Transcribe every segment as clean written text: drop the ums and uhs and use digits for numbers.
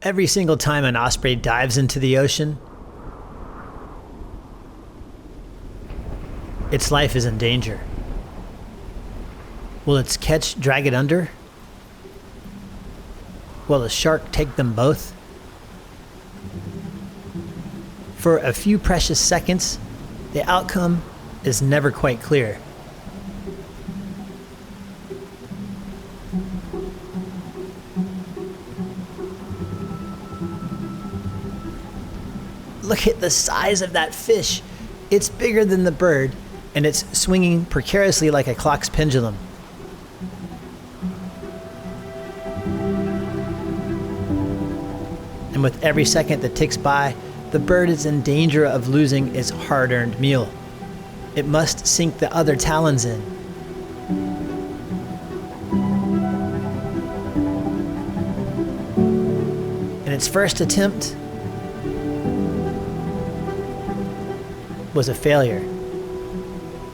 Every single time an osprey dives into the ocean, its life is in danger. Will its catch drag it under? Will a shark take them both? For a few precious seconds, the outcome is never quite clear. Look at the size of that fish. It's bigger than the bird, and it's swinging precariously like a clock's pendulum. And with every second that ticks by, the bird is in danger of losing its hard-earned meal. It must sink the other talons in. In its first attempt was a failure.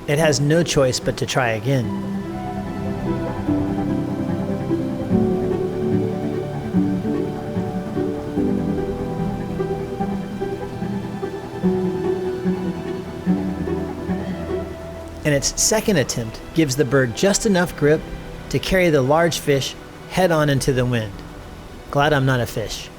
It has no choice but to try again. And its second attempt gives the bird just enough grip to carry the large fish head on into the wind. Glad I'm not a fish.